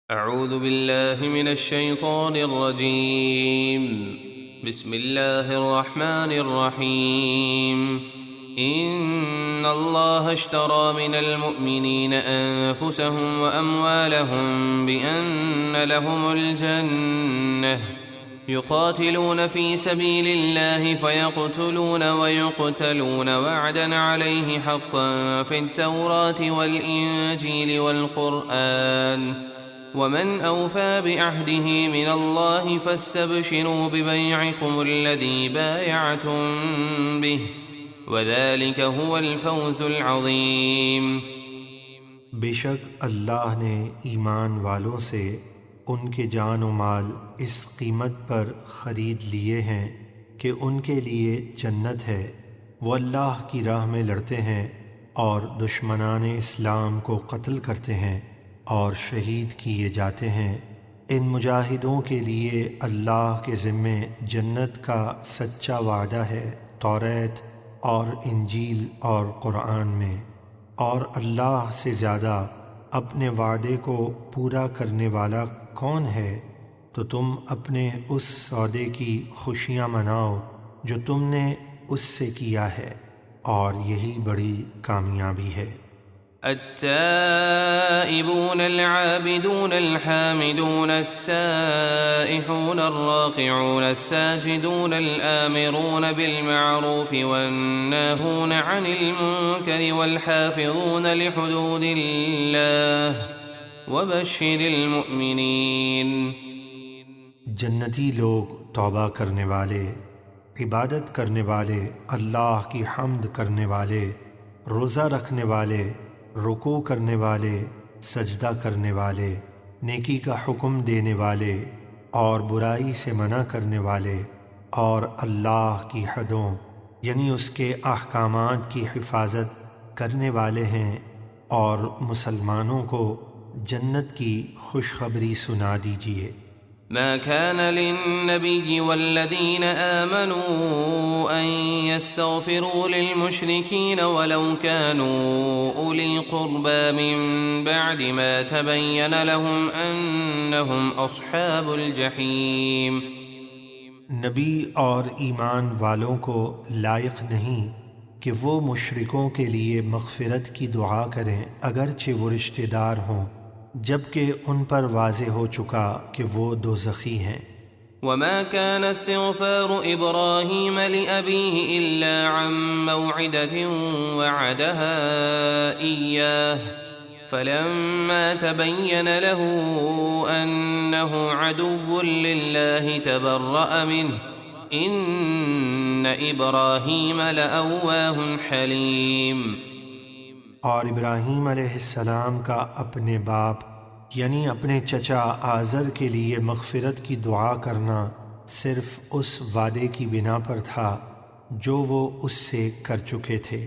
اعوذ باللہ من الشیطان الرجیم بسم اللہ الرحمن الرحیم ان اللہ اشترى من المؤمنین انفسهم واموالهم بان لهم الجنہ يقاتلون في سبيل الله فيقتلون ويقتلون وعدا عليه حقا في التوراة والإنجيل والقرآن ومن أوفى بعهده من الله فاستبشروا ببيعكم الذي بايعتم به وذلك هو الفوز العظيم۔ بے شک اللہ نے ایمان والوں سے ان کے جان و مال اس قیمت پر خرید لیے ہیں کہ ان کے لیے جنت ہے، وہ اللہ کی راہ میں لڑتے ہیں اور دشمنان اسلام کو قتل کرتے ہیں اور شہید کیے جاتے ہیں۔ ان مجاہدوں کے لیے اللہ کے ذمے جنت کا سچا وعدہ ہے توریت اور انجیل اور قرآن میں، اور اللہ سے زیادہ اپنے وعدے کو پورا کرنے والا کون ہے؟ تو تم اپنے اس سودے کی خوشیاں مناؤ جو تم نے اس سے کیا ہے، اور یہی بڑی کامیابی ہے۔ التائبون العابدون الحامدون السائحون الراكعون الساجدون الآمرون بالمعروف والناهون عن المنكر والحافظون لحدود الله وبشر المؤمنین۔ جنتی لوگ توبہ کرنے والے، عبادت کرنے والے، اللہ کی حمد کرنے والے، روزہ رکھنے والے، رکوع کرنے والے، سجدہ کرنے والے، نیکی کا حکم دینے والے اور برائی سے منع کرنے والے، اور اللہ کی حدوں یعنی اس کے احکامات کی حفاظت کرنے والے ہیں، اور مسلمانوں کو جنت کی خوشخبری سنا دیجیے۔ ما كان للنبي والذين آمنوا أن يستغفروا للمشركين ولو كانوا أولي قربى من بعد ما تبين لهم أنهم أصحاب الجحيم۔ نبی اور ایمان والوں کو لائق نہیں کہ وہ مشرکوں کے لیے مغفرت کی دعا کریں اگرچہ وہ رشتہ دار ہوں، جبکہ ان پر واضح ہو چکا کہ وہ دوزخی ہیں۔ وما كان استغفار إبراهيم لأبيه إلا عن موعدة وعدها إياه فلما تبين له أنه عدو لله تبرأ منه إن إبراهيم لأواه حليم۔ اور ابراہیم علیہ السلام کا اپنے باپ یعنی اپنے چچا آزر کے لیے مغفرت کی دعا کرنا صرف اس وعدے کی بنا پر تھا جو وہ اس سے کر چکے تھے،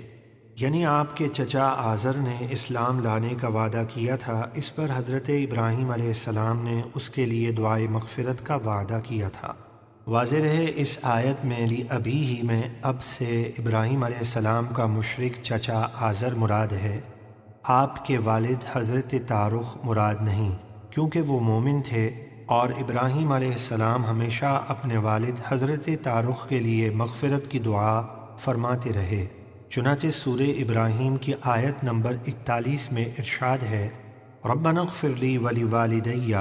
یعنی آپ کے چچا آزر نے اسلام لانے کا وعدہ کیا تھا، اس پر حضرت ابراہیم علیہ السلام نے اس کے لیے دعائے مغفرت کا وعدہ کیا تھا۔ واضح رہے اس آیت میں ابھی ہی میں اب سے ابراہیم علیہ السلام کا مشرک چچا آزر مراد ہے، آپ کے والد حضرت تارخ مراد نہیں، کیونکہ وہ مومن تھے، اور ابراہیم علیہ السلام ہمیشہ اپنے والد حضرت تارخ کے لیے مغفرت کی دعا فرماتے رہے۔ چنانچہ سورہ ابراہیم کی آیت نمبر 41 میں ارشاد ہے، ربنا اغفر لی ولوالدی،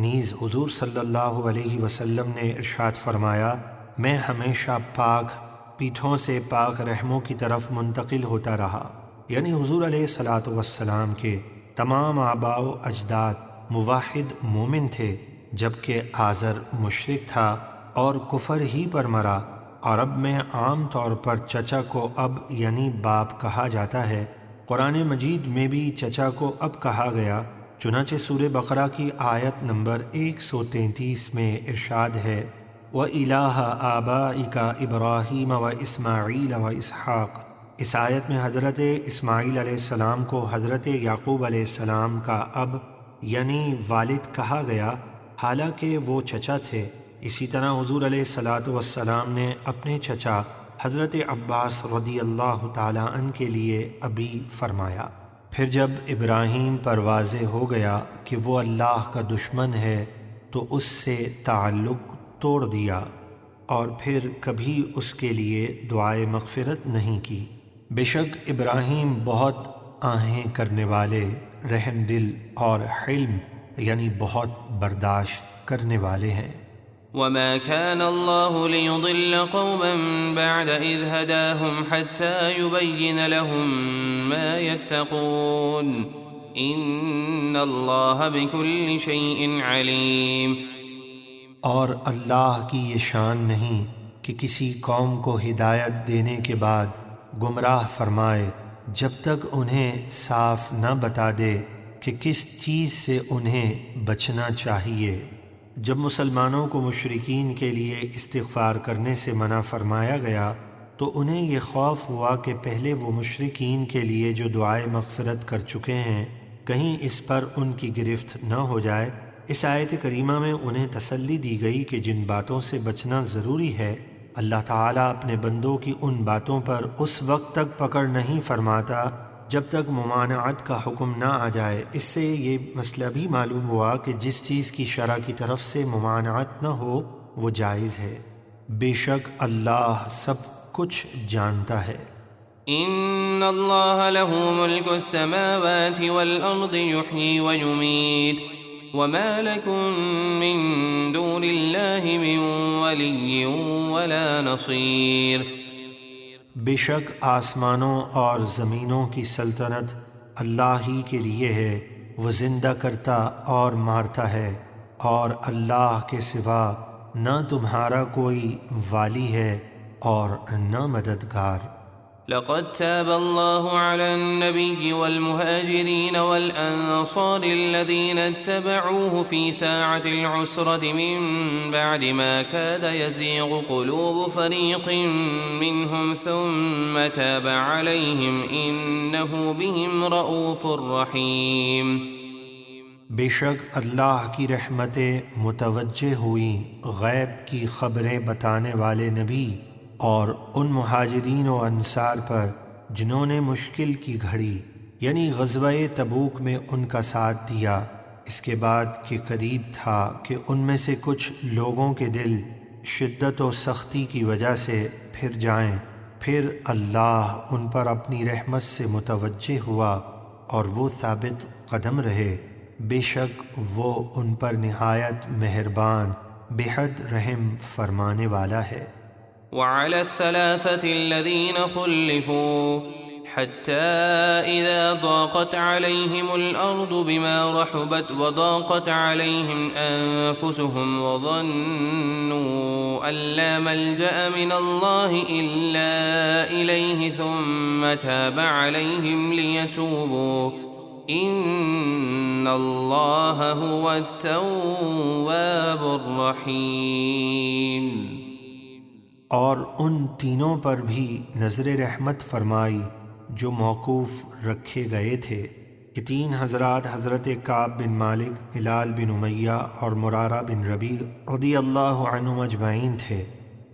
نیز حضور صلی اللہ علیہ وسلم نے ارشاد فرمایا، میں ہمیشہ پاک پیٹھوں سے پاک رحموں کی طرف منتقل ہوتا رہا، یعنی حضور علیہ السلام کے تمام آباء و اجداد موحد مومن تھے، جبکہ آزر مشرک تھا اور کفر ہی پر مرا۔ عرب میں عام طور پر چچا کو اب یعنی باپ کہا جاتا ہے، قرآن مجید میں بھی چچا کو اب کہا گیا۔ چنانچہ سورہ بقرہ کی آیت نمبر 133 میں ارشاد ہے، وَإِلَٰهَ آبَائِكَ إِبْرَاهِيمَ وَإِسْمَاعِيلَ وَإِسْحَاقَ۔ اس آیت میں حضرت اسماعیل علیہ السلام کو حضرت یعقوب علیہ السلام کا اب یعنی والد کہا گیا، حالانکہ وہ چچا تھے۔ اسی طرح حضور علیہ السلام نے اپنے چچا حضرت عباس رضی اللہ تعالیٰ عنہ کے لیے ابی فرمایا۔ پھر جب ابراہیم پر واضح ہو گیا کہ وہ اللہ کا دشمن ہے تو اس سے تعلق توڑ دیا اور پھر کبھی اس کے لیے دعائے مغفرت نہیں کی۔ بے شک ابراہیم بہت آہیں کرنے والے، رحم دل اور حلم یعنی بہت برداشت کرنے والے ہیں۔ وما كان الله ليضل قوما بعد إذ هداهم حتى يبين لهم ما يتقون إن الله بكل شيء عليم۔ اور اللہ کی یہ شان نہیں کہ کسی قوم کو ہدایت دینے کے بعد گمراہ فرمائے جب تک انہیں صاف نہ بتا دے کہ کس چیز سے انہیں بچنا چاہیے۔ جب مسلمانوں کو مشرکین کے لیے استغفار کرنے سے منع فرمایا گیا تو انہیں یہ خوف ہوا کہ پہلے وہ مشرکین کے لیے جو دعائے مغفرت کر چکے ہیں کہیں اس پر ان کی گرفت نہ ہو جائے۔ اس آیت کریمہ میں انہیں تسلی دی گئی کہ جن باتوں سے بچنا ضروری ہے اللہ تعالیٰ اپنے بندوں کی ان باتوں پر اس وقت تک پکڑ نہیں فرماتا جب تک ممانعت کا حکم نہ آ جائے۔ اس سے یہ مسئلہ بھی معلوم ہوا کہ جس چیز کی شرع کی طرف سے ممانعت نہ ہو وہ جائز ہے۔ بے شک اللہ سب کچھ جانتا ہے۔ ان اللہ له ملک السماوات والارض يحيي ويميت وما لكم من دون الله من ولي ولا نصير۔ بے شک آسمانوں اور زمینوں کی سلطنت اللہ ہی کے لیے ہے، وہ زندہ کرتا اور مارتا ہے، اور اللہ کے سوا نہ تمہارا کوئی والی ہے اور نہ مددگار۔ لقد تاب الله على النبي والمهاجرين والأنصار الذين اتبعوه في ساعة العسرة من بعد ما كاد يزيغ قلوب فريق منهم ثم تاب عليهم إنه بهم رؤوف رحيم۔ بے شک اللہ کی رحمتیں متوجہ ہوئیں غیب کی خبریں بتانے والے نبی اور ان مہاجرین و انصار پر جنہوں نے مشکل کی گھڑی یعنی غزوہ تبوک میں ان کا ساتھ دیا، اس کے بعد کہ قریب تھا کہ ان میں سے کچھ لوگوں کے دل شدت و سختی کی وجہ سے پھر جائیں، پھر اللہ ان پر اپنی رحمت سے متوجہ ہوا اور وہ ثابت قدم رہے۔ بے شک وہ ان پر نہایت مہربان بے حد رحم فرمانے والا ہے۔ وعلى الثلاثة الذين خلفوا حتى إذا ضاقت عليهم الأرض بما رحبت وضاقت عليهم أنفسهم وظنوا أن لا ملجأ من الله إلا إليه ثم تاب عليهم ليتوبوا إن الله هو التواب الرحيم۔ اور ان تینوں پر بھی نظر رحمت فرمائی جو موقوف رکھے گئے تھے کہ تین حضرات حضرت کعب بن مالک، ہلال بن امیہ اور مرارہ بن ربیع رضی اللہ عنہم اجمعین تھے۔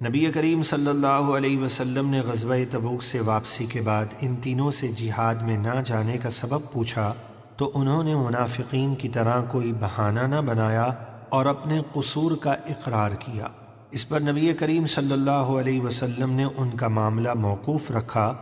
نبی کریم صلی اللہ علیہ وسلم نے غزوہ تبوک سے واپسی کے بعد ان تینوں سے جہاد میں نہ جانے کا سبب پوچھا تو انہوں نے منافقین کی طرح کوئی بہانہ نہ بنایا اور اپنے قصور کا اقرار کیا۔ اس پر نبی کریم صلی اللہ علیہ وسلم نے ان کا معاملہ موقوف رکھا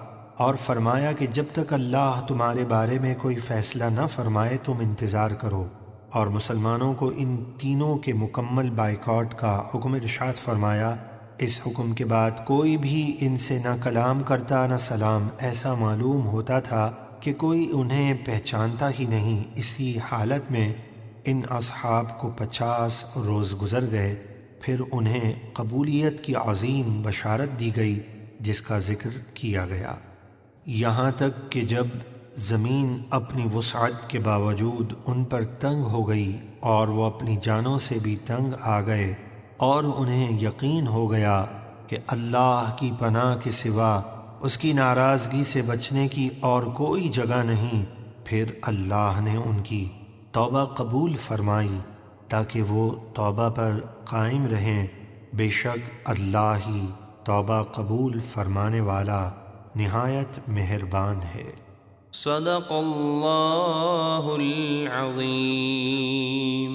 اور فرمایا کہ جب تک اللہ تمہارے بارے میں کوئی فیصلہ نہ فرمائے تم انتظار کرو، اور مسلمانوں کو ان تینوں کے مکمل بائیکاٹ کا حکم ارشاد فرمایا۔ اس حکم کے بعد کوئی بھی ان سے نہ کلام کرتا نہ سلام، ایسا معلوم ہوتا تھا کہ کوئی انہیں پہچانتا ہی نہیں۔ اسی حالت میں ان اصحاب کو 50 روز گزر گئے، پھر انہیں قبولیت کی عظیم بشارت دی گئی جس کا ذکر کیا گیا، یہاں تک کہ جب زمین اپنی وسعت کے باوجود ان پر تنگ ہو گئی اور وہ اپنی جانوں سے بھی تنگ آ گئے اور انہیں یقین ہو گیا کہ اللہ کی پناہ کے سوا اس کی ناراضگی سے بچنے کی اور کوئی جگہ نہیں، پھر اللہ نے ان کی توبہ قبول فرمائی تاکہ وہ توبہ پر قائم رہیں۔ بے شک اللہ ہی توبہ قبول فرمانے والا نہایت مہربان ہے۔ صدق اللہ العظیم.